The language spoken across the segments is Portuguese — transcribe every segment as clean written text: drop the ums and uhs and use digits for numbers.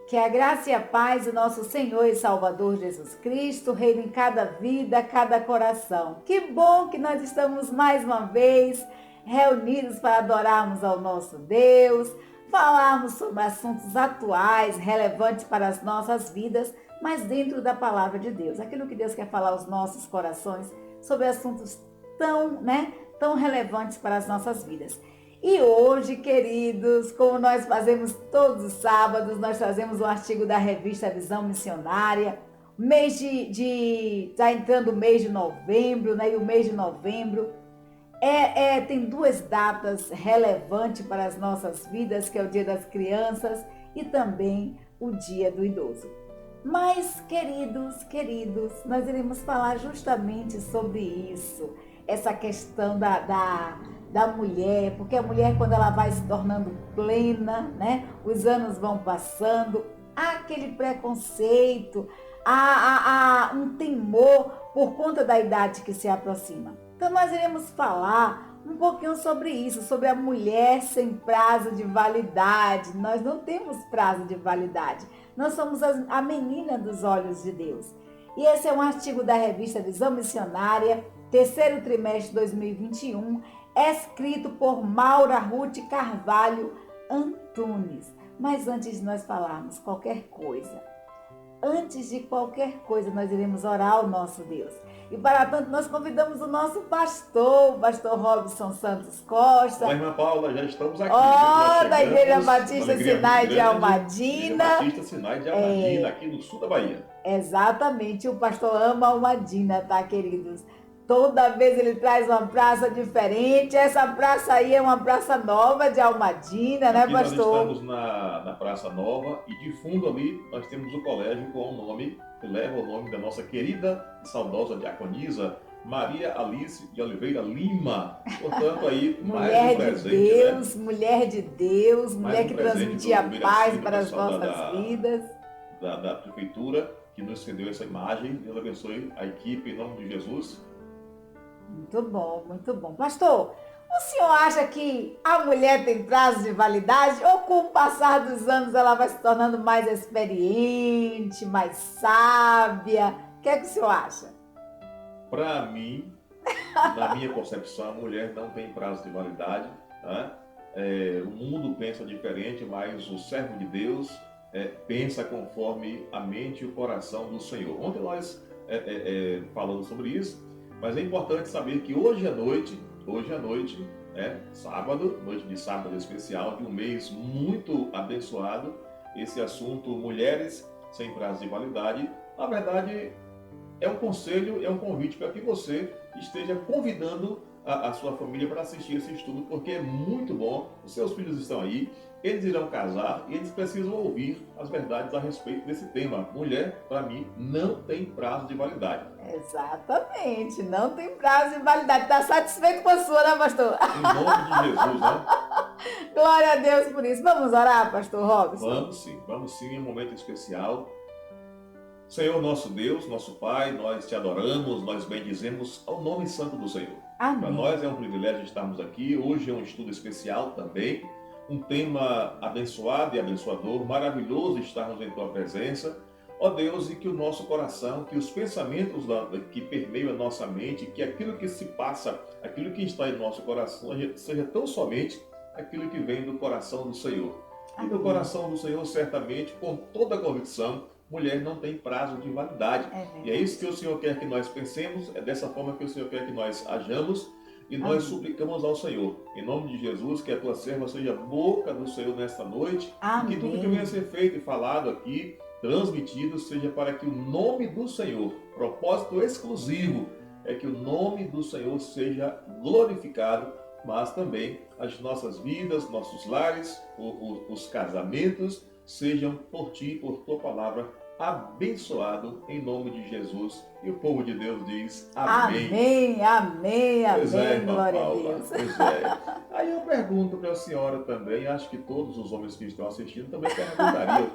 Que a graça e a paz do nosso Senhor e Salvador Jesus Cristo reine em cada vida, cada coração. Que bom que nós estamos mais uma vez reunidos para adorarmos ao nosso Deus, falarmos sobre assuntos atuais, relevantes para as nossas vidas, mas dentro da palavra de Deus. Aquilo que Deus quer falar aos nossos corações sobre assuntos tão relevantes para as nossas vidas. E hoje, queridos, como nós fazemos todos os sábados, nós trazemos um artigo da revista Visão Missionária. Está entrando o mês de novembro, né? E o mês de novembro tem duas datas relevantes para as nossas vidas, que é o Dia das Crianças e também o Dia do Idoso. Mas, queridos, nós iremos falar justamente sobre isso, essa questão da mulher, porque a mulher, quando ela vai se tornando plena, né? Os anos vão passando, há aquele preconceito, há um temor por conta da idade que se aproxima. Então nós iremos falar um pouquinho sobre isso, sobre a mulher sem prazo de validade. Nós não temos prazo de validade, nós somos a menina dos olhos de Deus. E esse é um artigo da revista Visão Missionária, terceiro trimestre de 2021, escrito por Maura Ruth Carvalho Antunes. Mas antes de nós falarmos qualquer coisa, nós iremos orar ao nosso Deus. E para tanto, nós convidamos o nosso pastor, o pastor Robson Santos Costa. Olá, irmã Paula, já estamos aqui. Da Igreja Batista Sinai de Almadina. Igreja Batista Sinai de Almadina, aqui no sul da Bahia. Exatamente, o pastor ama Almadina, tá, queridos? Toda vez ele traz uma praça diferente. Essa praça aí é uma praça nova de Almadina, né, pastor? Nós estamos na Praça Nova e de fundo ali nós temos o colégio com o nome, que leva o nome da nossa querida e saudosa diaconisa Maria Alice de Oliveira Lima. Portanto, aí, mais um presente, Deus, né? Mulher de Deus, mulher que transmitia paz para as nossas vidas. Da prefeitura, que nos cedeu essa imagem. Deus abençoe a equipe, em nome de Jesus. Muito bom, muito bom. Pastor, o senhor acha que a mulher tem prazo de validade ou com o passar dos anos ela vai se tornando mais experiente, mais sábia? O que é que o senhor acha? Para mim, na minha concepção, a mulher não tem prazo de validade. Né? O mundo pensa diferente, mas o servo de Deus pensa conforme a mente e o coração do Senhor. Ontem nós falamos sobre isso. Mas é importante saber que hoje à noite, sábado, noite de sábado especial, de um mês muito abençoado, esse assunto Mulheres Sem Prazo de Validade, na verdade, é um conselho, é um convite para que você esteja convidando a sua família para assistir esse estudo, porque é muito bom. Os seus filhos estão aí, eles irão casar e eles precisam ouvir as verdades a respeito desse tema. Mulher, para mim, não tem prazo de validade. Exatamente, não tem prazo de validade. Está satisfeito com a sua, né, pastor? Em nome de Jesus, né? Glória a Deus por isso. Vamos orar, pastor Robson? Vamos sim, em um momento especial. Senhor, nosso Deus, nosso Pai, nós te adoramos, nós bendizemos ao nome santo do Senhor. Amém. Para nós é um privilégio estarmos aqui. Hoje é um estudo especial também. Um tema abençoado e abençoador, maravilhoso estarmos em tua presença. Ó Deus, e que o nosso coração, que os pensamentos que permeiam a nossa mente, que aquilo que se passa, aquilo que está em nosso coração, seja tão somente aquilo que vem do coração do Senhor. Amém. E do coração do Senhor, certamente, com toda a convicção, mulher não tem prazo de validade. E é isso que o Senhor quer que nós pensemos, é dessa forma que o Senhor quer que nós hajamos. E nós suplicamos ao Senhor, em nome de Jesus, que a tua serva seja boca do Senhor nesta noite. Amém. E que tudo que venha a ser feito e falado aqui, transmitido, seja para que o nome do Senhor, propósito exclusivo, é que o nome do Senhor seja glorificado, mas também as nossas vidas, nossos lares, os casamentos, sejam por ti, por tua palavra, abençoado em nome de Jesus. E o povo de Deus diz amém. Amém, amém, Pois amém, irmã glória Paula, a Deus. Pois é. Aí eu pergunto para a senhora também, acho que todos os homens que estão assistindo também perguntariam,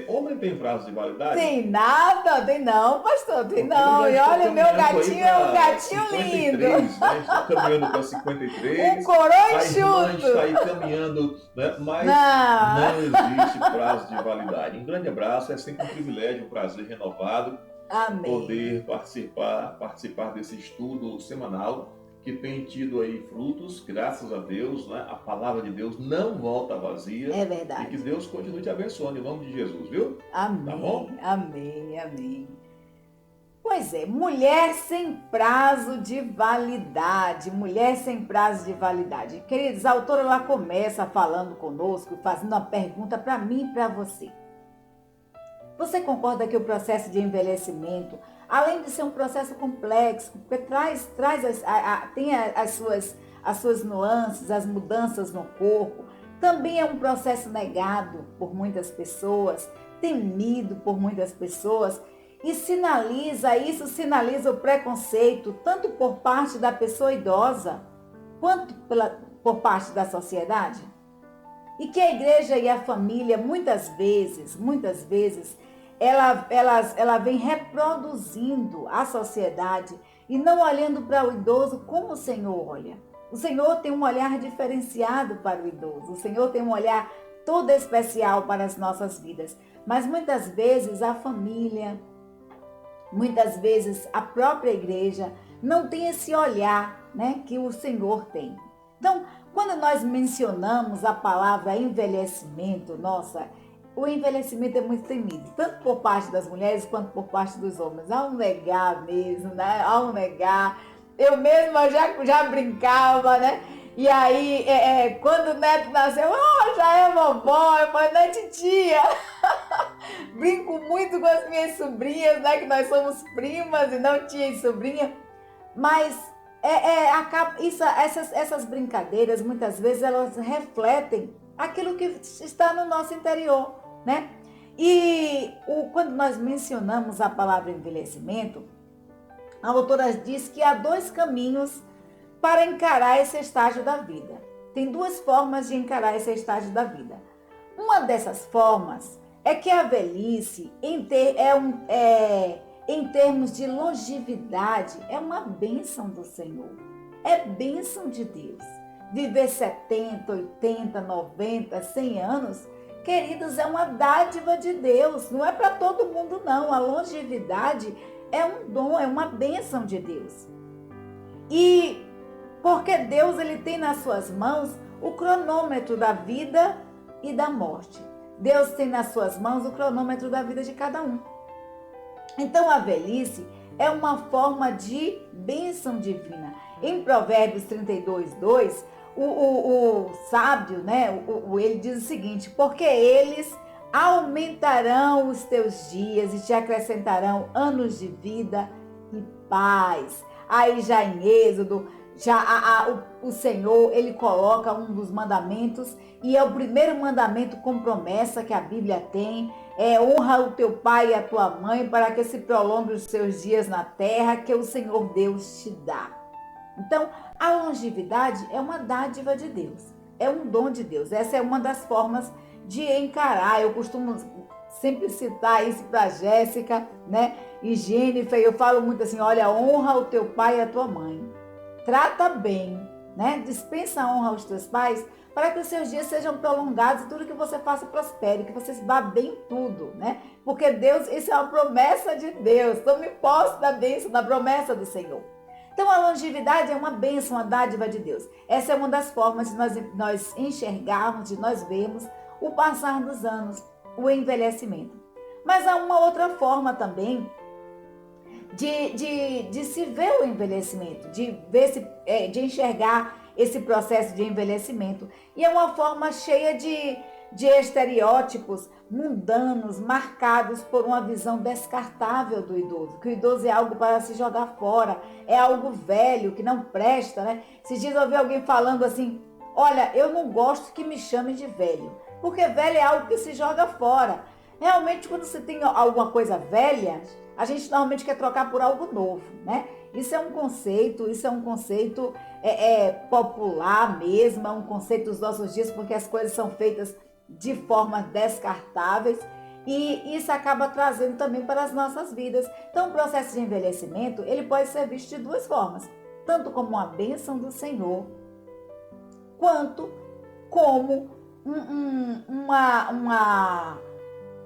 homem tem prazo de validade? Tem nada, tem não, pastor, tem Porque eu não. já E estou olha, meu caminhando aí gatinho é um para gatinho lindo. 53, né? Estou caminhando para Um 53, coroa a irmã está enxuto. aí caminhando, né? Mas Não. não existe prazo de validade. Um grande abraço, é sempre um privilégio, um prazer renovado Amém. poder participar desse estudo semanal que tem tido aí frutos, graças a Deus, né? A palavra de Deus não volta vazia É e que verdade. Deus continue te abençoando em nome de Jesus, viu? Tá bom? Amém, amém, amém. Pois é, mulher sem prazo de validade, mulher sem prazo de validade. Queridos, a autora ela começa falando conosco, fazendo uma pergunta para mim e para você. Você concorda que o processo de envelhecimento, além de ser um processo complexo, porque tem as suas nuances, as mudanças no corpo, também é um processo negado por muitas pessoas, temido por muitas pessoas, e isso sinaliza o preconceito, tanto por parte da pessoa idosa, quanto por parte da sociedade? E que a igreja e a família, muitas vezes, ela vem reproduzindo a sociedade e não olhando para o idoso como o Senhor olha. O Senhor tem um olhar diferenciado para o idoso. O Senhor tem um olhar todo especial para as nossas vidas. Mas muitas vezes a família, muitas vezes a própria igreja não tem esse olhar, né, que o Senhor tem. Então, quando nós mencionamos a palavra envelhecimento, nossa, o envelhecimento é muito temido, tanto por parte das mulheres quanto por parte dos homens. Ao negar mesmo, né? Ao negar. Eu mesma já brincava, né? E aí, quando o neto nasceu, já é vovó, eu falei, né, titia? Brinco muito com as minhas sobrinhas, né? Que nós somos primas e não tia e sobrinha. Mas essas brincadeiras, muitas vezes, elas refletem aquilo que está no nosso interior, né? E quando nós mencionamos a palavra envelhecimento, a autora diz que há dois caminhos para encarar esse estágio da vida. Tem duas formas de encarar esse estágio da vida. Uma dessas formas é que a velhice, em termos de longevidade, é uma bênção do Senhor. É bênção de Deus. Viver 70, 80, 90, 100 anos, queridos, é uma dádiva de Deus. Não é para todo mundo, não. A longevidade é um dom, é uma bênção de Deus. E porque Deus ele tem nas suas mãos o cronômetro da vida e da morte. Deus tem nas suas mãos o cronômetro da vida de cada um. Então a velhice é uma forma de bênção divina. Em Provérbios 32, 2, o sábio, né, ele diz o seguinte: porque eles aumentarão os teus dias e te acrescentarão anos de vida e paz. Aí já em Êxodo, o Senhor, ele coloca um dos mandamentos, e é o primeiro mandamento com promessa que a Bíblia tem, honra o teu pai e a tua mãe para que se prolongue os seus dias na terra que o Senhor Deus te dá. Então, a longevidade é uma dádiva de Deus, é um dom de Deus. Essa é uma das formas de encarar. Eu costumo sempre citar isso para Jéssica, né? E Jennifer, eu falo muito assim: olha, honra o teu pai e a tua mãe. Trata bem, né? Dispensa a honra aos teus pais para que os seus dias sejam prolongados e tudo que você faça prospere, que você vá bem em tudo, né? Porque Deus, isso é uma promessa de Deus. Tome posse da bênção, da promessa do Senhor. Então a longevidade é uma bênção, uma dádiva de Deus. Essa é uma das formas de nós enxergarmos, de nós vermos o passar dos anos, o envelhecimento. Mas há uma outra forma também de se ver o envelhecimento, de enxergar esse processo de envelhecimento. E é uma forma cheia de estereótipos mundanos, marcados por uma visão descartável do idoso, que o idoso é algo para se jogar fora, é algo velho, que não presta, né? Esses dias eu ouvi alguém falando assim: olha, eu não gosto que me chame de velho, porque velho é algo que se joga fora. Realmente, quando você tem alguma coisa velha, a gente normalmente quer trocar por algo novo, né? Isso é um conceito popular mesmo, é um conceito dos nossos dias, porque as coisas são feitas de formas descartáveis e isso acaba trazendo também para as nossas vidas. Então, o processo de envelhecimento, ele pode ser visto de duas formas, tanto como uma bênção do Senhor, quanto como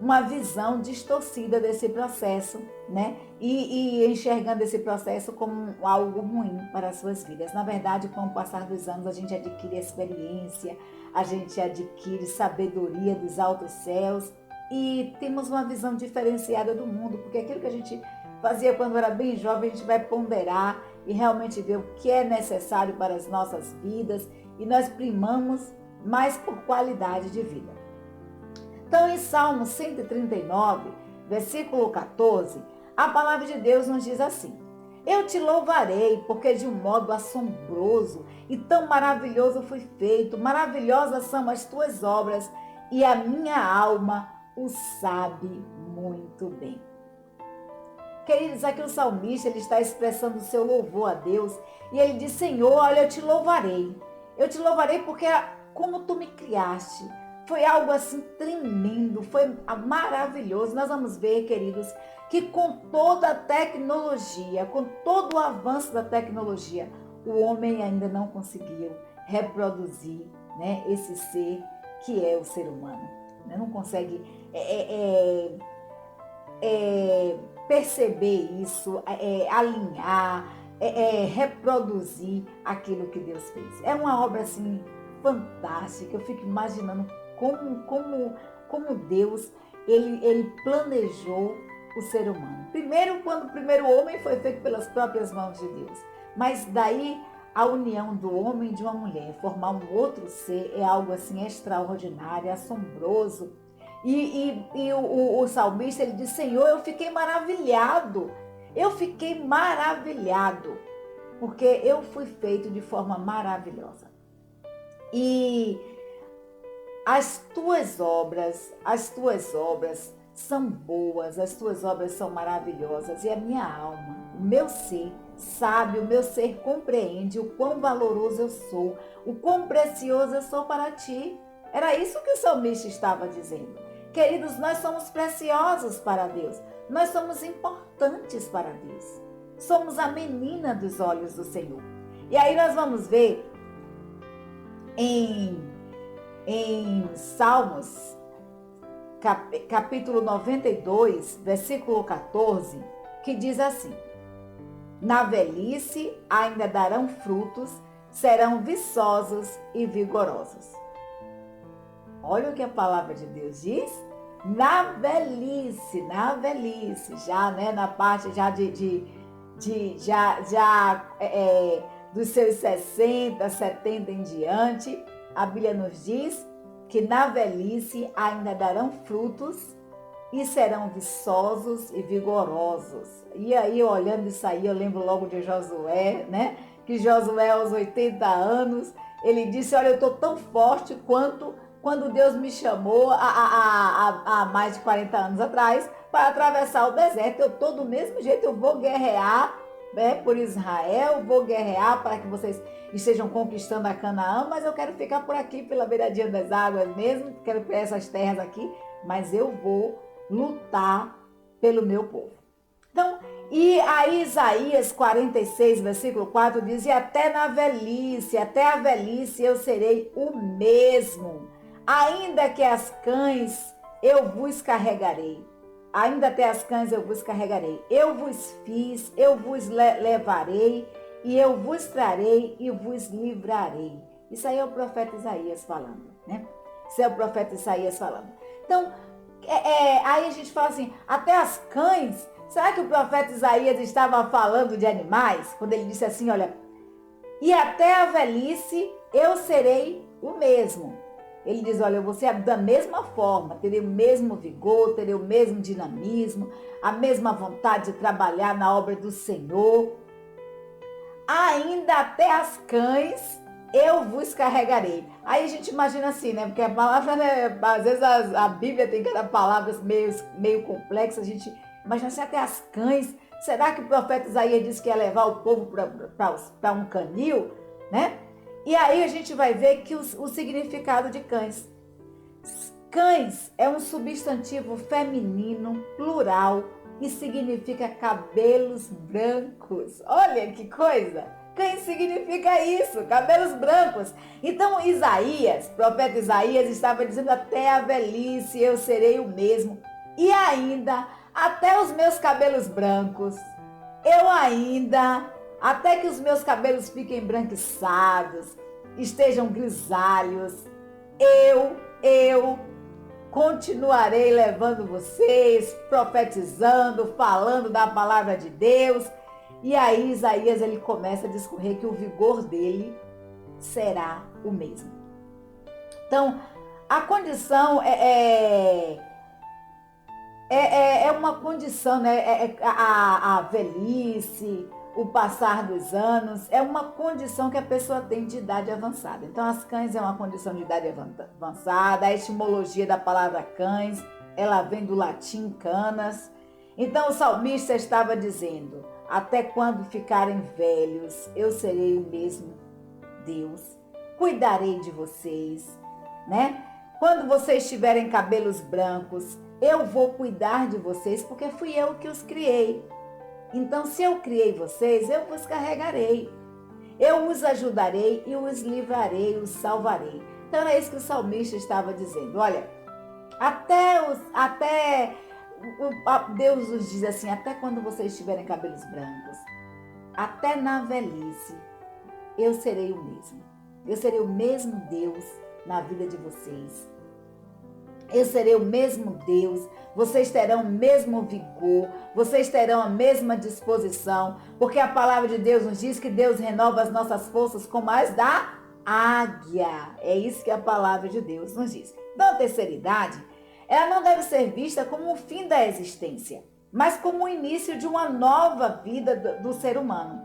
uma visão distorcida desse processo, né? E enxergando esse processo como algo ruim para as suas vidas. Na verdade, com o passar dos anos, a gente adquire experiência, a gente adquire sabedoria dos altos céus e temos uma visão diferenciada do mundo, porque aquilo que a gente fazia quando era bem jovem, a gente vai ponderar e realmente ver o que é necessário para as nossas vidas e nós primamos mais por qualidade de vida. Então, em Salmo 139, versículo 14, a palavra de Deus nos diz assim: eu te louvarei, porque de um modo assombroso e tão maravilhoso fui feito, maravilhosas são as tuas obras, e a minha alma o sabe muito bem. Queridos, aqui o salmista ele está expressando o seu louvor a Deus, e ele diz: Senhor, olha, eu te louvarei porque como tu me criaste, foi algo assim tremendo, foi maravilhoso. Nós vamos ver, queridos, que com toda a tecnologia, com todo o avanço da tecnologia, o homem ainda não conseguiu reproduzir, né, esse ser que é o ser humano. Não consegue perceber isso, alinhar, reproduzir aquilo que Deus fez. É uma obra assim fantástica. Eu fico imaginando como Deus ele planejou o ser humano. Primeiro, quando o primeiro homem foi feito pelas próprias mãos de Deus. Mas daí a união do homem e de uma mulher, formar um outro ser, é algo assim extraordinário, assombroso. E o salmista ele diz: Senhor, eu fiquei maravilhado, porque eu fui feito de forma maravilhosa. E as tuas obras são boas, as tuas obras são maravilhosas, e a minha alma, o meu ser, sabe, o meu ser compreende o quão valoroso eu sou, o quão precioso eu sou para ti. Era isso que o salmista estava dizendo. Queridos, nós somos preciosos para Deus, nós somos importantes para Deus, somos a menina dos olhos do Senhor. E aí nós vamos ver em Salmos, capítulo 92, versículo 14, que diz assim: na velhice ainda darão frutos, serão viçosos e vigorosos. Olha o que a palavra de Deus diz. Na velhice, já, né, na parte já dos seus 60, 70 em diante, a Bíblia nos diz que na velhice ainda darão frutos e serão viçosos e vigorosos. E aí, olhando isso aí, eu lembro logo de Josué, né? Que Josué, aos 80 anos, ele disse: olha, eu estou tão forte quanto quando Deus me chamou há mais de 40 anos atrás para atravessar o deserto. Eu estou do mesmo jeito, eu vou guerrear, né, por Israel, vou guerrear para que vocês estejam conquistando a Canaã, mas eu quero ficar por aqui pela beiradinha das águas mesmo, quero pegar essas terras aqui, mas eu vou lutar pelo meu povo. Então, e aí Isaías 46, versículo 4 diz: e até a velhice eu serei o mesmo, ainda que as cães eu vos carregarei. Ainda até as cães eu vos carregarei. Eu vos fiz, eu vos levarei, e eu vos trarei e vos livrarei. Isso aí é o profeta Isaías falando, né? Isso é o profeta Isaías falando. Então, aí a gente fala assim, até as cães. Será que o profeta Isaías estava falando de animais? Quando ele disse assim, olha, e até a velhice eu serei o mesmo. Ele diz, olha, eu vou ser da mesma forma, terei o mesmo vigor, terei o mesmo dinamismo, a mesma vontade de trabalhar na obra do Senhor. Ainda até as cães eu vos carregarei. Aí a gente imagina assim, né? Porque a palavra, né? Às vezes a Bíblia tem cada palavras meio complexas. A gente imagina assim, até as cães. Será que o profeta Isaías disse que ia levar o povo para um canil, né? E aí a gente vai ver que o significado de cães. Cães é um substantivo feminino, plural, e significa cabelos brancos. Olha que coisa! Cães significa isso, cabelos brancos. Então Isaías, profeta Isaías, estava dizendo: até a velhice eu serei o mesmo. E ainda, até os meus cabelos brancos, até que os meus cabelos fiquem embranquiçados, estejam grisalhos, eu continuarei levando vocês, profetizando, falando da palavra de Deus. E aí Isaías ele começa a discorrer que o vigor dele será o mesmo. Então, a condição é uma condição, né? A velhice, o passar dos anos, é uma condição que a pessoa tem de idade avançada. Então, as cães é uma condição de idade avançada. A etimologia da palavra cães, ela vem do latim canas. Então, o salmista estava dizendo: até quando ficarem velhos, eu serei o mesmo Deus. Cuidarei de vocês, né? Quando vocês tiverem cabelos brancos, eu vou cuidar de vocês, porque fui eu que os criei. Então, se eu criei vocês, eu vos carregarei. Eu os ajudarei e os livrarei, os salvarei. Então, é isso que o salmista estava dizendo. Olha, Deus nos diz assim: até quando vocês tiverem cabelos brancos, até na velhice, eu serei o mesmo. Eu serei o mesmo Deus na vida de vocês. Eu serei o mesmo Deus, vocês terão o mesmo vigor, vocês terão a mesma disposição, porque a palavra de Deus nos diz que Deus renova as nossas forças como as da águia. É isso que a palavra de Deus nos diz. Então, a terceira idade, ela não deve ser vista como o fim da existência, mas como o início de uma nova vida do ser humano.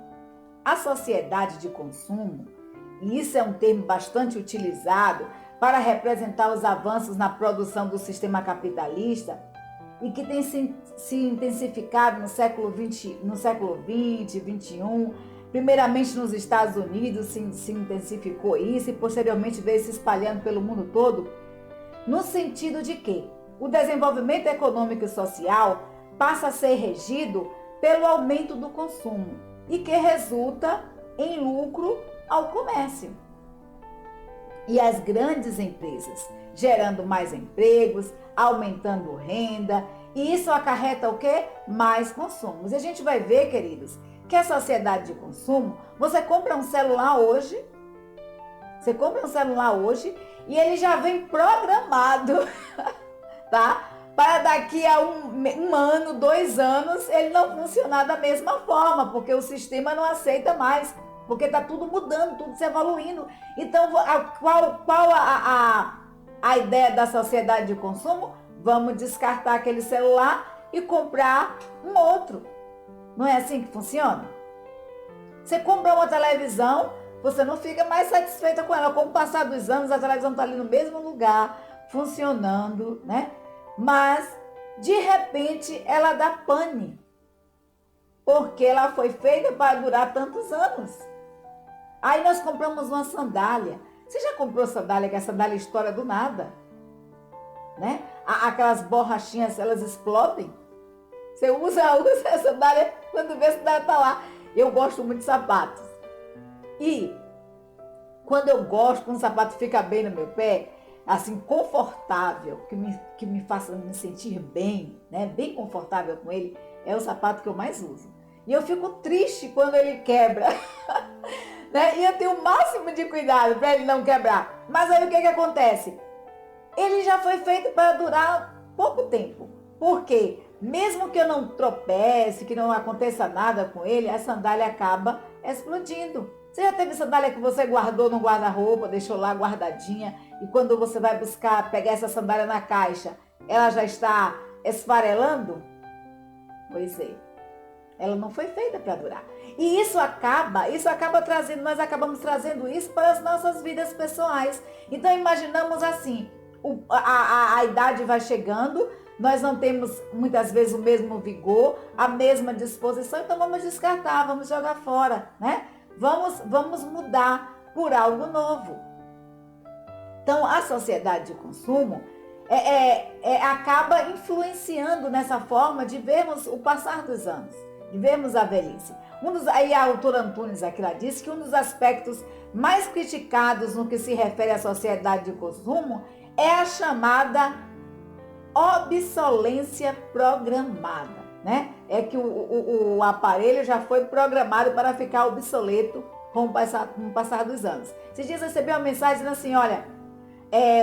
A sociedade de consumo, e isso é um termo bastante utilizado para representar os avanços na produção do sistema capitalista e que tem se intensificado no século XX, XXI. Primeiramente nos Estados Unidos se intensificou isso e posteriormente veio se espalhando pelo mundo todo, no sentido de que o desenvolvimento econômico e social passa a ser regido pelo aumento do consumo e que resulta em lucro ao comércio e as grandes empresas, gerando mais empregos, aumentando renda, e isso acarreta o quê? Mais consumos. E a gente vai ver, queridos, que a sociedade de consumo, você compra um celular hoje e ele já vem programado, tá? Para daqui a um ano, 2 anos, ele não funcionar da mesma forma, porque o sistema não aceita mais. Porque está tudo mudando, tudo se evoluindo. Então, qual a ideia da sociedade de consumo? Vamos descartar aquele celular e comprar um outro. Não é assim que funciona? Você compra uma televisão, você não fica mais satisfeita com ela. Com o passar dos anos, a televisão está ali no mesmo lugar, funcionando, né? Mas, de repente, ela dá pane. Porque ela foi feita para durar tantos anos. Aí nós compramos uma sandália. Você já comprou sandália, que a sandália estoura do nada? Né? Aquelas borrachinhas, elas explodem. Você usa a sandália, quando vê a sandália está lá. Eu gosto muito de sapatos. E quando eu gosto, quando o sapato fica bem no meu pé, assim, confortável, que me faça me sentir bem, né? Bem confortável com ele, é o sapato que eu mais uso. E eu fico triste quando ele quebra. Né? E eu tenho o máximo de cuidado para ele não quebrar. Mas aí o que acontece? Ele já foi feito para durar pouco tempo. Por quê? Mesmo que eu não tropece, que não aconteça nada com ele, a sandália acaba explodindo. Você já teve sandália que você guardou no guarda-roupa, deixou lá guardadinha, e quando você vai pegar essa sandália na caixa, ela já está esfarelando? Pois é. Ela não foi feita para durar. E isso acaba trazendo, nós acabamos trazendo isso para as nossas vidas pessoais. Então imaginamos assim, a idade vai chegando, nós não temos muitas vezes o mesmo vigor, a mesma disposição, então vamos descartar, vamos jogar fora, né? Vamos mudar por algo novo. Então a sociedade de consumo acaba influenciando nessa forma de vermos o passar dos anos, de vermos a velhice. Aí a autora Antunes aqui ela disse que um dos aspectos mais criticados no que se refere à sociedade de consumo é a chamada obsolência programada, né? É que o aparelho já foi programado para ficar obsoleto com o passar dos anos. Esses dias eu recebi uma mensagem dizendo assim, olha,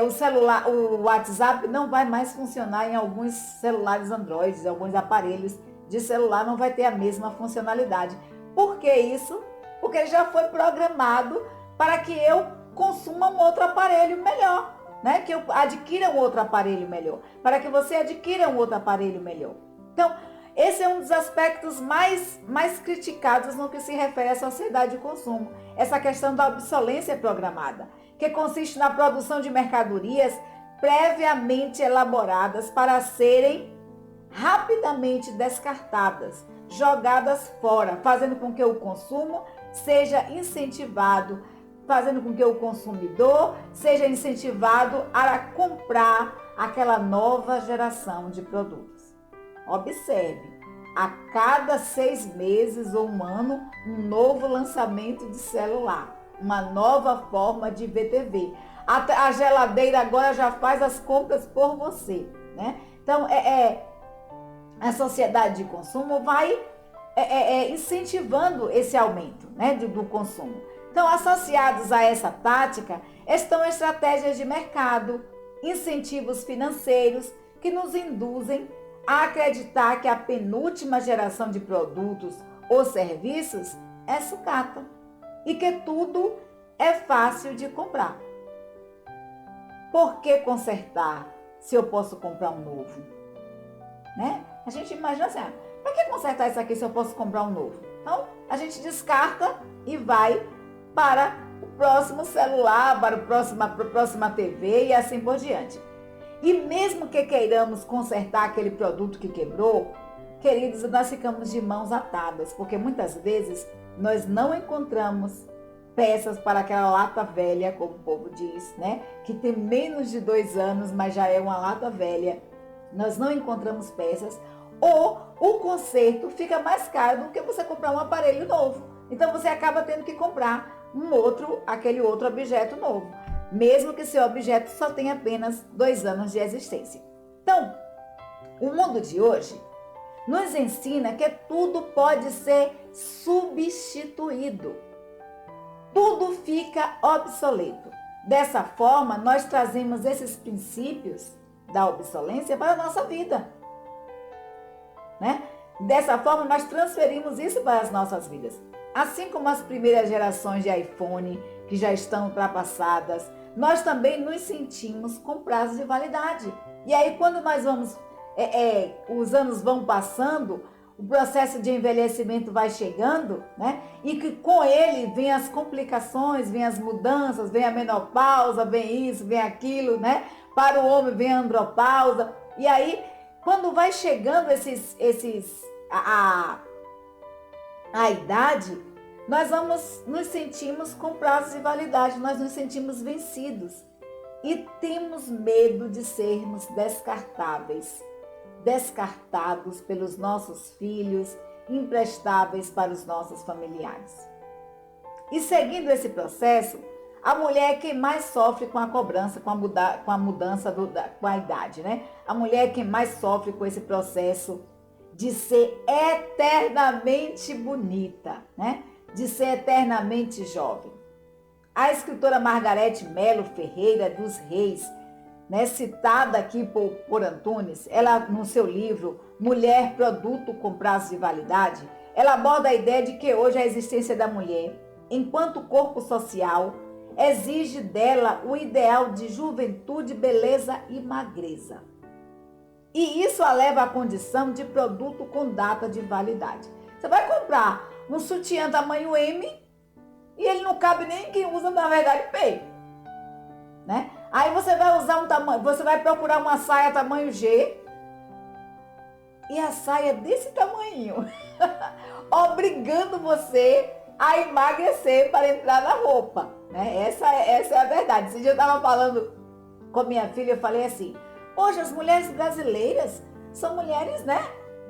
o celular, o WhatsApp não vai mais funcionar em alguns celulares Android, em alguns aparelhos de celular não vai ter a mesma funcionalidade. Por que isso? Porque ele já foi programado para que eu consuma um outro aparelho melhor, né? Que eu adquira um outro aparelho melhor, para que você adquira um outro aparelho melhor. Então, esse é um dos aspectos mais criticados no que se refere à sociedade de consumo, essa questão da obsolência programada, que consiste na produção de mercadorias previamente elaboradas para serem rapidamente descartadas, jogadas fora, fazendo com que o consumo seja incentivado, fazendo com que o consumidor seja incentivado a comprar aquela nova geração de produtos. Observe, a cada 6 meses ou um ano, um novo lançamento de celular, uma nova forma de ver TV. A geladeira agora já faz as compras por você, né? Então, a sociedade de consumo vai incentivando esse aumento, né, do consumo. Então, associados a essa tática, estão estratégias de mercado, incentivos financeiros que nos induzem a acreditar que a penúltima geração de produtos ou serviços é sucata e que tudo é fácil de comprar. Por que consertar se eu posso comprar um novo? Né? A gente imagina assim, para que consertar isso aqui se eu posso comprar um novo? Então, a gente descarta e vai para o próximo celular, para a próxima TV e assim por diante. E mesmo que queiramos consertar aquele produto que quebrou, queridos, nós ficamos de mãos atadas, porque muitas vezes nós não encontramos peças para aquela lata velha, como o povo diz, né? Que tem menos de 2 anos, mas já é uma lata velha. Nós não encontramos peças, ou o conserto fica mais caro do que você comprar um aparelho novo. Então você acaba tendo que comprar aquele outro objeto novo, mesmo que seu objeto só tenha apenas 2 anos de existência. Então, o mundo de hoje nos ensina que tudo pode ser substituído. Tudo fica obsoleto. Dessa forma, nós trazemos esses princípios da obsolência para a nossa vida, né? Dessa forma, nós transferimos isso para as nossas vidas. Assim como as primeiras gerações de iPhone, que já estão ultrapassadas, nós também nos sentimos com prazo de validade. E aí, quando nós os anos vão passando, o processo de envelhecimento vai chegando, né? E que com ele vem as complicações, vem as mudanças, vem a menopausa, vem isso, vem aquilo, né? Para o homem vem a andropausa. E aí, quando vai chegando a idade, nós nos sentimos com prazo de validade, nós nos sentimos vencidos e temos medo de sermos descartados pelos nossos filhos, imprestáveis para os nossos familiares. E seguindo esse processo, a mulher é quem mais sofre com a cobrança, com a mudança com a idade, né? A mulher é quem mais sofre com esse processo de ser eternamente bonita, né? De ser eternamente jovem. A escritora Margarete Melo Ferreira dos Reis, né, citada aqui por Antunes, ela no seu livro Mulher, Produto com Prazo de Validade, ela aborda a ideia de que hoje a existência da mulher, enquanto corpo social, exige dela o ideal de juventude, beleza e magreza. E isso a leva à condição de produto com data de validade. Você vai comprar um sutiã tamanho M e ele não cabe nem em quem usa, na verdade, P, né? Aí você vai usar você vai procurar uma saia tamanho G e a saia desse tamanho, obrigando você a emagrecer para entrar na roupa, né? Essa é a verdade. Esse dia eu estava falando com minha filha, eu falei assim, poxa, as mulheres brasileiras são mulheres, né,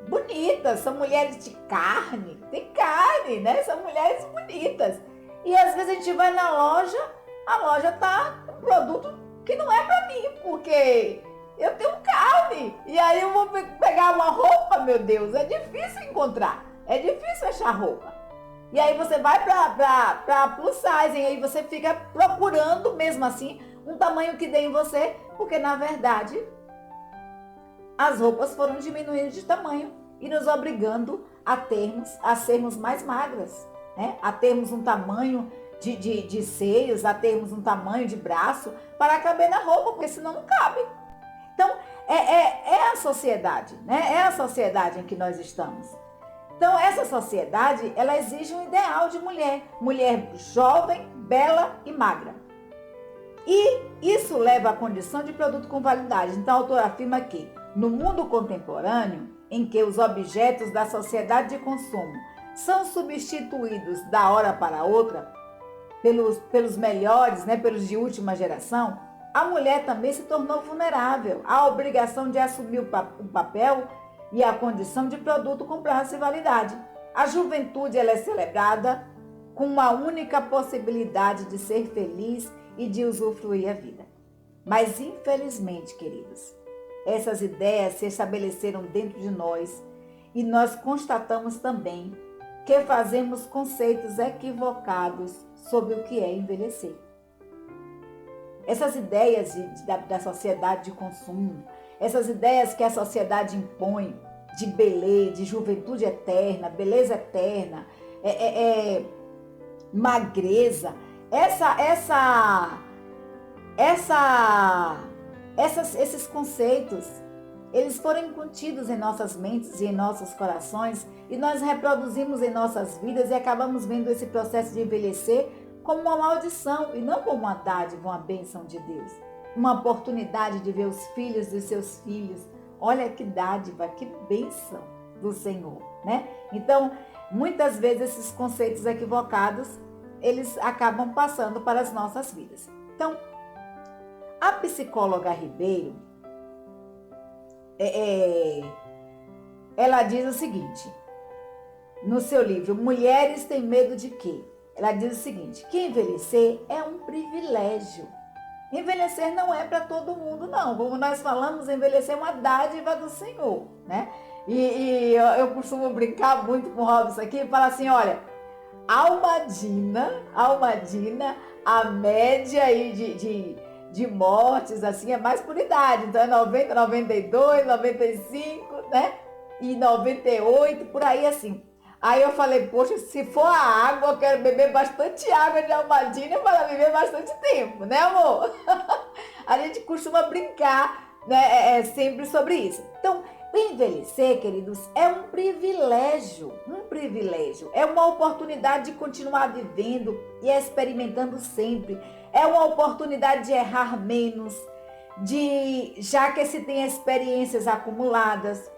bonitas, são mulheres de carne, tem carne, né? São mulheres bonitas. E às vezes a gente vai na loja, a loja tá com um produto que não é para mim, porque eu tenho carne. E aí eu vou pegar uma roupa, meu Deus, é difícil encontrar, é difícil achar roupa. E aí você vai para plus size, e aí você fica procurando mesmo assim um tamanho que dê em você, porque na verdade as roupas foram diminuindo de tamanho e nos obrigando a sermos mais magras, né? A termos um tamanho de seios, a termos um tamanho de braço para caber na roupa, porque senão não cabe. Então, é a sociedade, né? É a sociedade em que nós estamos. Então, essa sociedade, ela exige um ideal de mulher. Mulher jovem, bela e magra. E isso leva à condição de produto com validade. Então, a autora afirma que, no mundo contemporâneo, em que os objetos da sociedade de consumo são substituídos da hora para outra pelos melhores, né, pelos de última geração, a mulher também se tornou vulnerável à obrigação de assumir o papel e a condição de produto com prazo e validade. A juventude ela é celebrada com uma única possibilidade de ser feliz e de usufruir a vida. Mas, infelizmente, queridos, essas ideias se estabeleceram dentro de nós e nós constatamos também que fazemos conceitos equivocados sobre o que é envelhecer. Essas ideias da sociedade de consumo, essas ideias que a sociedade impõe de beleza, de juventude eterna, beleza eterna, magreza, esses conceitos, eles foram incutidos em nossas mentes e em nossos corações e nós reproduzimos em nossas vidas e acabamos vendo esse processo de envelhecer como uma maldição e não como uma dádiva, uma bênção de Deus. Uma oportunidade de ver os filhos dos seus filhos. Olha que dádiva, que bênção do Senhor, né? Então, muitas vezes esses conceitos equivocados, eles acabam passando para as nossas vidas. Então, a psicóloga Ribeiro, ela diz o seguinte, no seu livro, Mulheres Têm Medo de Quê? Ela diz o seguinte, que envelhecer é um privilégio. Envelhecer não é para todo mundo, não. Como nós falamos, envelhecer é uma dádiva do Senhor, né? E eu costumo brincar muito com o Robson aqui e falar assim, olha, Almadina, a média aí de mortes, assim, é mais por idade. Então é 90, 92, 95, né? E 98, por aí assim. Aí eu falei, poxa, se for a água, eu quero beber bastante água de Almadina para viver bastante tempo, né, amor? A gente costuma brincar, né, sempre sobre isso. Então, envelhecer, queridos, é um privilégio, é uma oportunidade de continuar vivendo e experimentando sempre. É uma oportunidade de errar menos, já que se tem experiências acumuladas.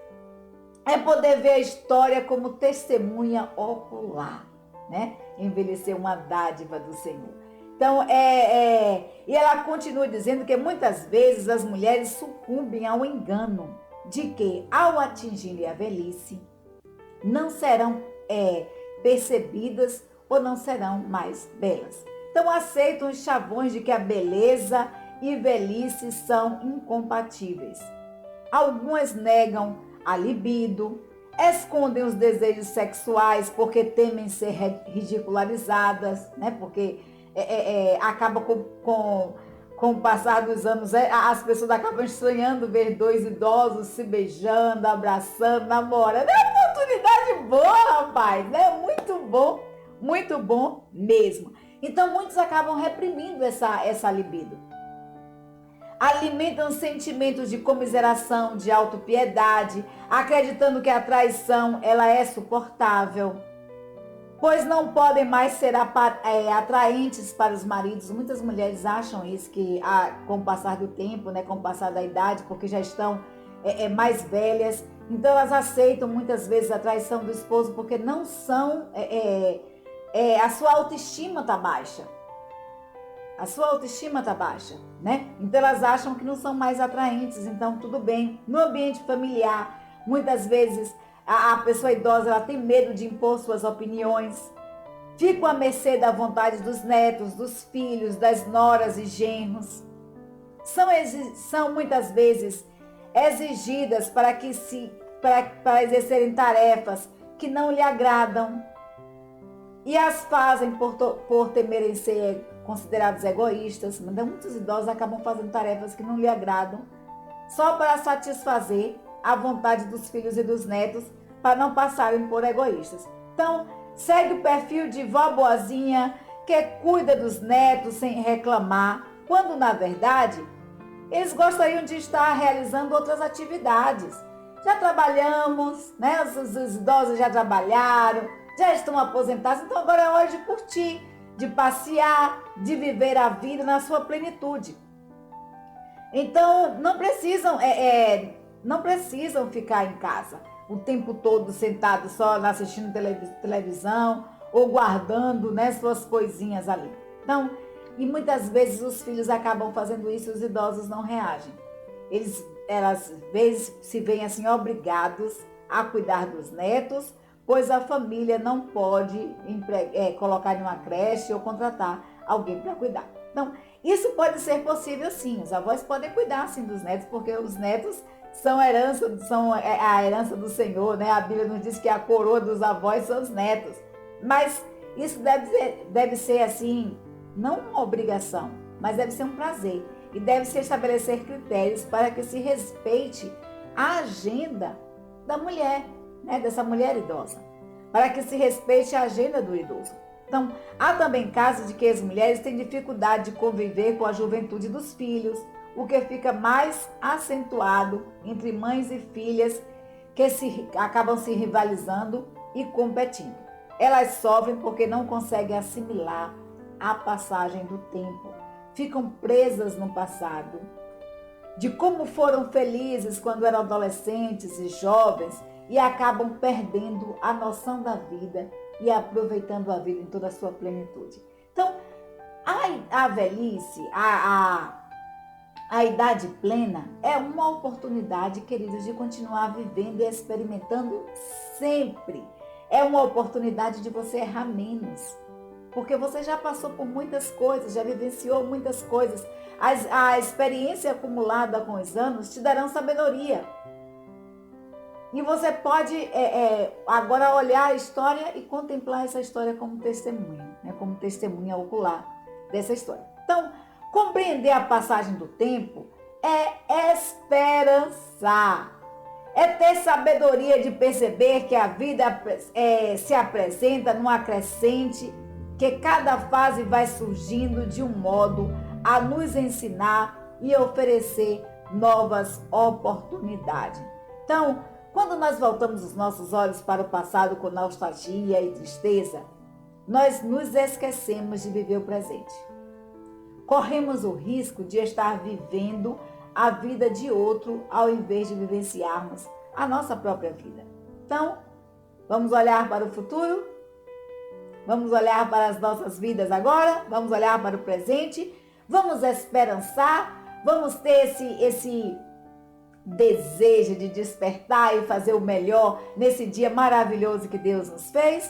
É poder ver a história como testemunha ocular, né? Envelhecer uma dádiva do Senhor. Então, e ela continua dizendo que muitas vezes as mulheres sucumbem ao engano de que, ao atingirem a velhice, não serão percebidas ou não serão mais belas. Então, aceitam os chavões de que a beleza e velhice são incompatíveis. Algumas negam a libido, escondem os desejos sexuais porque temem ser ridicularizadas, né? Porque acaba com o passar dos anos, as pessoas acabam estranhando ver dois idosos se beijando, abraçando, namorando. É uma oportunidade boa, rapaz, né? Muito bom mesmo. Então, muitos acabam reprimindo essa libido. Alimentam sentimentos de comiseração, de autopiedade, acreditando que a traição ela é suportável. pois não podem mais ser atraentes para os maridos. Muitas mulheres acham isso, que com o passar do tempo, né, com o passar da idade, porque já estão mais velhas, então elas aceitam muitas vezes a traição do esposo porque não são, a sua autoestima está baixa. A sua autoestima está baixa, né? Então elas acham que não são mais atraentes, então tudo bem. No ambiente familiar, muitas vezes a pessoa idosa ela tem medo de impor suas opiniões, fica à mercê da vontade dos netos, dos filhos, das noras e genros. São muitas vezes exigidas para exercerem tarefas que não lhe agradam e as fazem por temerem ser considerados egoístas. Muitos idosos acabam fazendo tarefas que não lhe agradam só para satisfazer a vontade dos filhos e dos netos, para não passarem por egoístas. Então, segue o perfil de vó boazinha que cuida dos netos sem reclamar, quando na verdade eles gostariam de estar realizando outras atividades. Já trabalhamos, né? Os idosos já trabalharam, já estão aposentados, então agora é hora de curtir, de passear, de viver a vida na sua plenitude. Então, não precisam ficar em casa o tempo todo sentado só assistindo televisão ou guardando, né, suas coisinhas ali. Então, e muitas vezes os filhos acabam fazendo isso e os idosos não reagem. Elas às vezes se veem assim obrigados a cuidar dos netos, pois a família não pode colocar em uma creche ou contratar alguém para cuidar. Então, isso pode ser possível sim, os avós podem cuidar sim dos netos, porque os netos são a herança do Senhor, né? A Bíblia nos diz que a coroa dos avós são os netos. Mas isso deve ser assim, não uma obrigação, mas deve ser um prazer. E deve-se estabelecer critérios para que se respeite a agenda da mulher, né? Dessa mulher idosa. Para que se respeite a agenda do idoso. Então, há também casos de que as mulheres têm dificuldade de conviver com a juventude dos filhos, o que fica mais acentuado entre mães e filhas que acabam se rivalizando e competindo. Elas sofrem porque não conseguem assimilar a passagem do tempo. Ficam presas no passado, de como foram felizes quando eram adolescentes e jovens e acabam perdendo a noção da vida e aproveitando a vida em toda a sua plenitude. Então, a velhice, a idade plena é uma oportunidade, queridos, de continuar vivendo e experimentando sempre. É uma oportunidade de você errar menos, porque você já passou por muitas coisas, já vivenciou muitas coisas. A experiência acumulada com os anos te darão sabedoria. E você pode agora olhar a história e contemplar essa história como testemunha, né? Como testemunha ocular dessa história. Então, compreender a passagem do tempo é esperançar, é ter sabedoria de perceber que a vida se apresenta numa crescente, que cada fase vai surgindo de um modo a nos ensinar e oferecer novas oportunidades. Então, quando nós voltamos os nossos olhos para o passado com nostalgia e tristeza, nós nos esquecemos de viver o presente. Corremos o risco de estar vivendo a vida de outro ao invés de vivenciarmos a nossa própria vida. Então, vamos olhar para o futuro? Vamos olhar para as nossas vidas agora? Vamos olhar para o presente? Vamos esperançar? Vamos ter esse desejo de despertar e fazer o melhor nesse dia maravilhoso que Deus nos fez?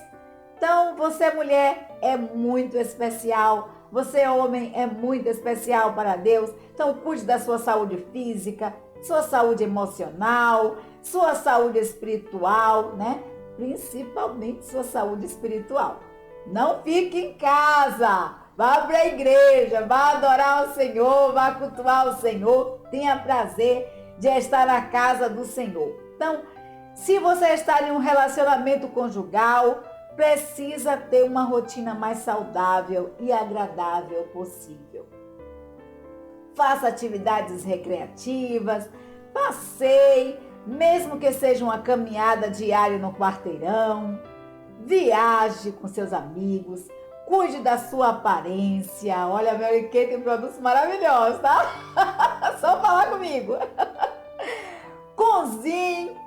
Então, você mulher é muito especial, você homem é muito especial para Deus. Então, cuide da sua saúde física, sua saúde emocional, sua saúde espiritual, né? Principalmente sua saúde espiritual. Não fique em casa, vá para a igreja, vá adorar o Senhor, vá cultuar o Senhor, tenha prazer de estar na casa do Senhor. Então, se você está em um relacionamento conjugal, precisa ter uma rotina mais saudável e agradável possível. Faça atividades recreativas, passeie, mesmo que seja uma caminhada diária no quarteirão. viaje com seus amigos, cuide da sua aparência. Olha, a Mary Kay tem produtos maravilhosos, tá? Só falar comigo. Cozinhe,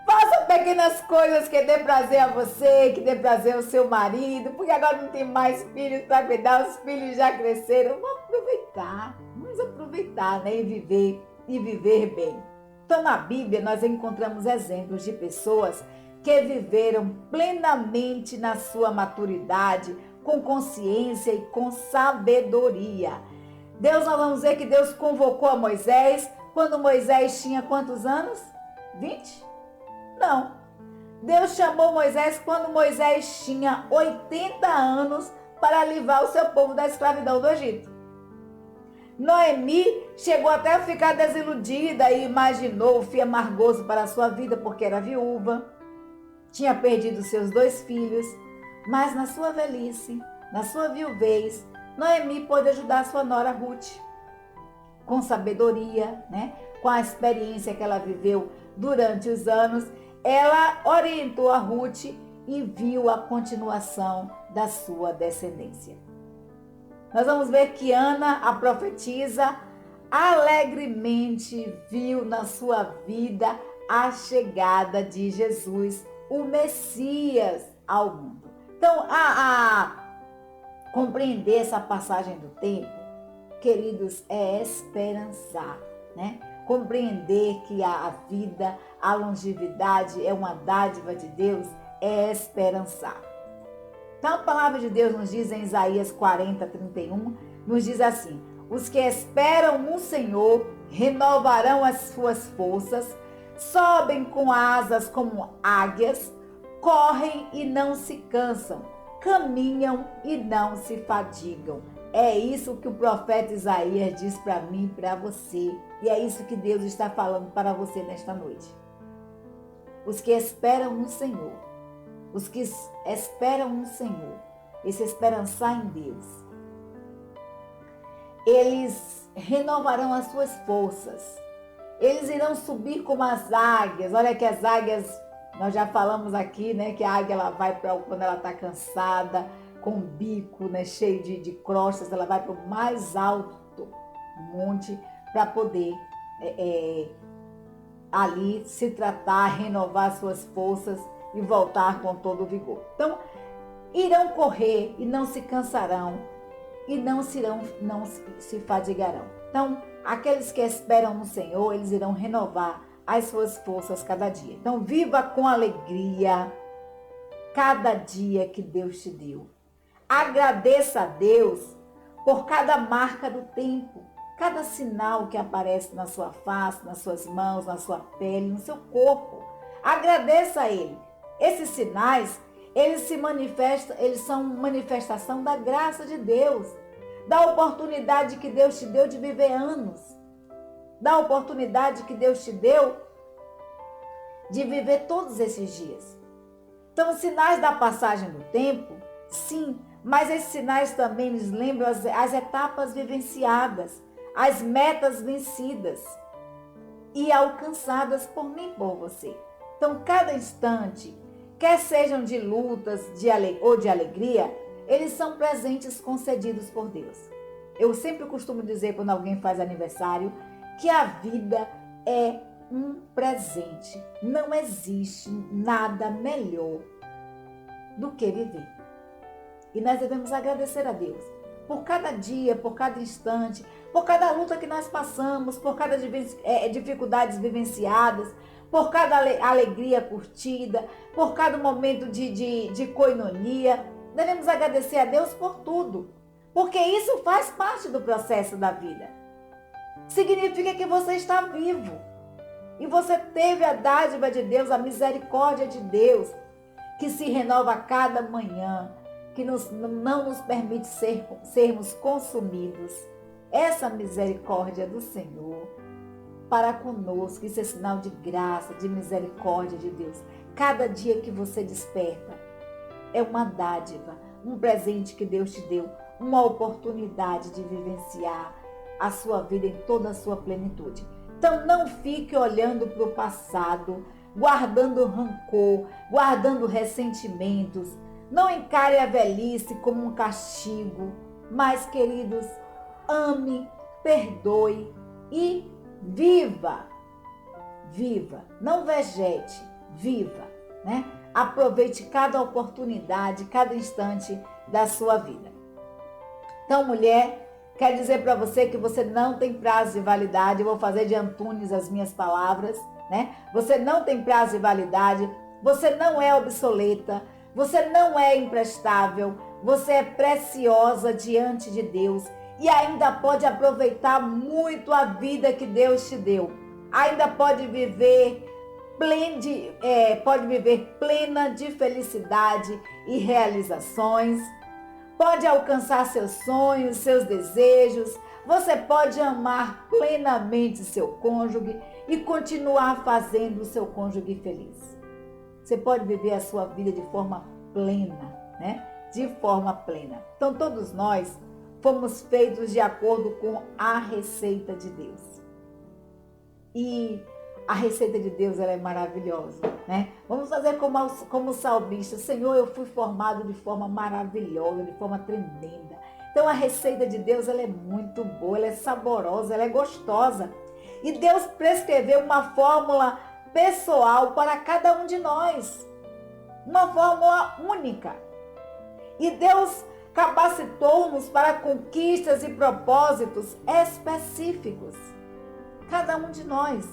faça pequenas coisas que dê prazer a você, que dê prazer ao seu marido, porque agora não tem mais filhos para cuidar, os filhos já cresceram. Vamos aproveitar, né? E viver bem. Então, na Bíblia, nós encontramos exemplos de pessoas que viveram plenamente na sua maturidade, com consciência e com sabedoria. Nós vamos ver que Deus convocou a Moisés quando Moisés tinha quantos anos? 20? Não. Deus chamou Moisés quando Moisés tinha 80 anos para livrar o seu povo da escravidão do Egito. Noemi chegou até a ficar desiludida e imaginou o fim amargoso para a sua vida porque era viúva, tinha perdido seus 2 filhos, mas na sua velhice, na sua viuvez, Noemi pôde ajudar a sua nora Ruth. Com sabedoria, né? Com a experiência que ela viveu durante os anos, ela orientou a Ruth e viu a continuação da sua descendência. Nós vamos ver que Ana, a profetisa, alegremente viu na sua vida a chegada de Jesus, o Messias, ao mundo. Então, a compreender essa passagem do tempo, queridos, é esperançar, né? Compreender que a vida, a longevidade é uma dádiva de Deus, é esperançar. Então a palavra de Deus nos diz em Isaías 40, 31, nos diz assim: os que esperam no Senhor renovarão as suas forças, sobem com asas como águias, correm e não se cansam, caminham e não se fadigam. É isso que o profeta Isaías diz para mim e para você. E é isso que Deus está falando para você nesta noite. Os que esperam no Senhor, os que esperam no Senhor, esse esperançar em Deus, eles renovarão as suas forças. Eles irão subir como as águias. Olha que as águias, nós já falamos aqui, né? Que a águia ela vai para quando ela está cansada, com o bico, né, cheio de crostas, ela vai para o mais alto monte para poder ali se tratar, renovar suas forças e voltar com todo o vigor. Então, irão correr e não se cansarão e não se fadigarão. Então, aqueles que esperam no Senhor, eles irão renovar as suas forças cada dia. Então, viva com alegria cada dia que Deus te deu. Agradeça a Deus por cada marca do tempo, cada sinal que aparece na sua face, nas suas mãos, na sua pele, no seu corpo. Agradeça a Ele. Esses sinais, eles são manifestação da graça de Deus, da oportunidade que Deus te deu de viver anos, da oportunidade que Deus te deu de viver todos esses dias. Então, os sinais da passagem do tempo, sim, mas esses sinais também nos lembram as etapas vivenciadas, as metas vencidas e alcançadas por mim e por você. Então, cada instante, quer sejam de lutas ou de alegria, eles são presentes concedidos por Deus. Eu sempre costumo dizer quando alguém faz aniversário que a vida é um presente. Não existe nada melhor do que viver. E nós devemos agradecer a Deus por cada dia, por cada instante, por cada luta que nós passamos, por cada dificuldades vivenciadas, por cada alegria curtida, por cada momento de coinonia. Devemos agradecer a Deus por tudo, porque isso faz parte do processo da vida. Significa que você está vivo e você teve a dádiva de Deus, a misericórdia de Deus, que se renova a cada manhã, que não nos permite sermos consumidos. Essa misericórdia do Senhor para conosco, isso é sinal de graça, de misericórdia de Deus. Cada dia que você desperta é uma dádiva, um presente que Deus te deu, uma oportunidade de vivenciar a sua vida em toda a sua plenitude. Então não fique olhando para o passado, guardando rancor, guardando ressentimentos. Não encare a velhice como um castigo, mas, queridos, ame, perdoe e viva. Viva, não vegete, viva, né? Aproveite cada oportunidade, cada instante da sua vida. Então, mulher, quero dizer para você que você não tem prazo de validade. Eu vou fazer de Antunes as minhas palavras, né? Você não tem prazo de validade, você não é obsoleta, você não é imprestável, você é preciosa diante de Deus e ainda pode aproveitar muito a vida que Deus te deu. Ainda pode viver plena de felicidade e realizações. Pode alcançar seus sonhos, seus desejos. Você pode amar plenamente seu cônjuge e continuar fazendo o seu cônjuge feliz. Você pode viver a sua vida de forma plena, né? De forma plena. Então, todos nós fomos feitos de acordo com a receita de Deus. E a receita de Deus, ela é maravilhosa, né? Vamos fazer como o salmista. Senhor, eu fui formado de forma maravilhosa, de forma tremenda. Então, a receita de Deus, ela é muito boa, ela é saborosa, ela é gostosa. E Deus prescreveu uma fórmula pessoal para cada um de nós. Uma fórmula única. E Deus capacitou-nos para conquistas e propósitos específicos. Cada um de nós.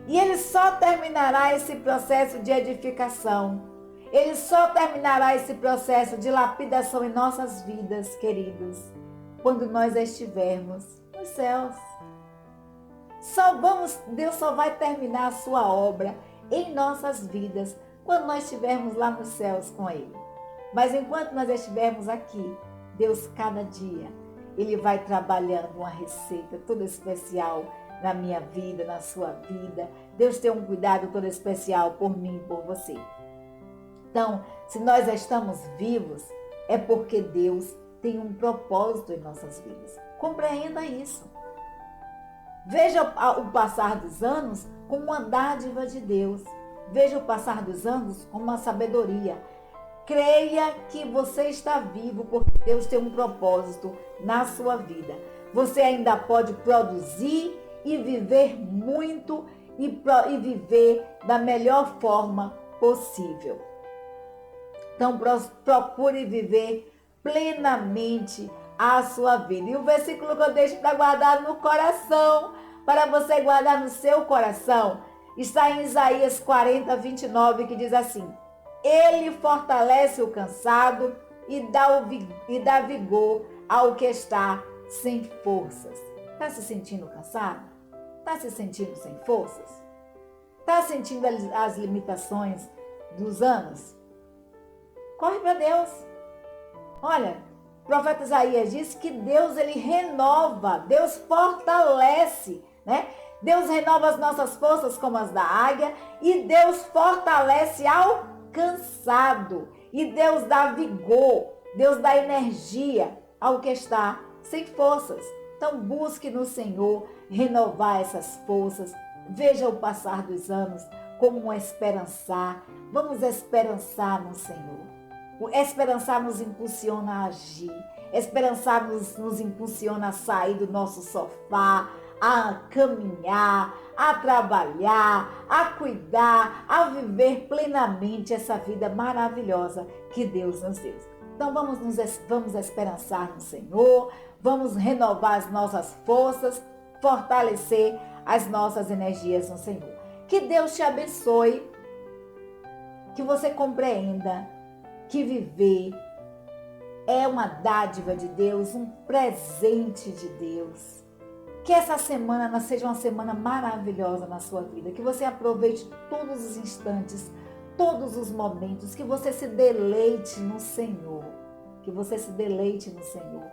E Ele só terminará esse processo de edificação. Ele só terminará esse processo de lapidação em nossas vidas, queridos, quando nós estivermos nos céus. Deus só vai terminar a sua obra em nossas vidas quando nós estivermos lá nos céus com Ele. Mas enquanto nós estivermos aqui, Deus, cada dia, Ele vai trabalhando uma receita toda especial na minha vida, na sua vida. Deus tem um cuidado todo especial por mim e por você. Então, se nós estamos vivos, é porque Deus tem um propósito em nossas vidas. Compreenda isso. Veja o passar dos anos como uma dádiva de Deus. Veja o passar dos anos como uma sabedoria. Creia que você está vivo porque Deus tem um propósito na sua vida. Você ainda pode produzir e viver muito e viver da melhor forma possível. Então, procure viver plenamente a sua vida. E o versículo que eu deixo para guardar no coração, para você guardar no seu coração, está em Isaías 40, 29, que diz assim: Ele fortalece o cansado e dá vigor ao que está sem forças. Está se sentindo cansado? Está se sentindo sem forças? Está sentindo as limitações dos anos? Corre para Deus. Olha, o profeta Isaías diz que Deus, ele renova, Deus fortalece, né? Deus renova as nossas forças como as da águia e Deus fortalece ao cansado. E Deus dá vigor, Deus dá energia ao que está sem forças. Então busque no Senhor renovar essas forças. Veja o passar dos anos como um esperançar. Vamos esperançar no Senhor. O esperançar nos impulsiona a agir. Esperançar nos impulsiona a sair do nosso sofá, a caminhar, a trabalhar, a cuidar, a viver plenamente essa vida maravilhosa que Deus nos deu. Então vamos esperançar no Senhor, vamos renovar as nossas forças, fortalecer as nossas energias no Senhor. Que Deus te abençoe, que você compreenda que viver é uma dádiva de Deus, um presente de Deus. Que essa semana seja uma semana maravilhosa na sua vida, que você aproveite todos os instantes, todos os momentos, que você se deleite no Senhor, que você se deleite no Senhor,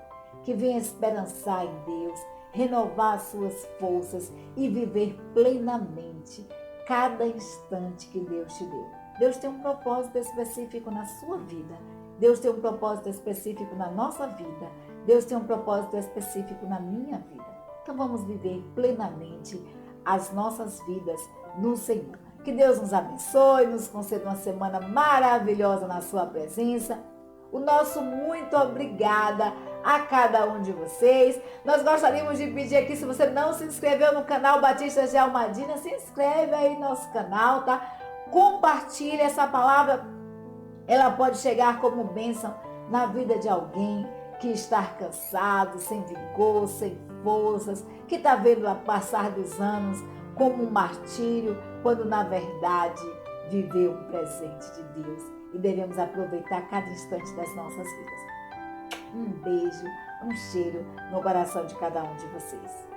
que venha esperançar em Deus, renovar as suas forças e viver plenamente cada instante que Deus te deu. Deus tem um propósito específico na sua vida. Deus tem um propósito específico na nossa vida. Deus tem um propósito específico na minha vida. Então vamos viver plenamente as nossas vidas no Senhor. Que Deus nos abençoe, nos conceda uma semana maravilhosa na sua presença. O nosso muito obrigada a cada um de vocês. Nós gostaríamos de pedir aqui, se você não se inscreveu no canal Batistas de Almadina, se inscreve aí no nosso canal, tá? Compartilhe essa palavra, ela pode chegar como bênção na vida de alguém que está cansado, sem vigor, sem forças, que está vendo a passar dos anos como um martírio, quando na verdade viveu um presente de Deus e devemos aproveitar cada instante das nossas vidas. Um beijo, um cheiro no coração de cada um de vocês.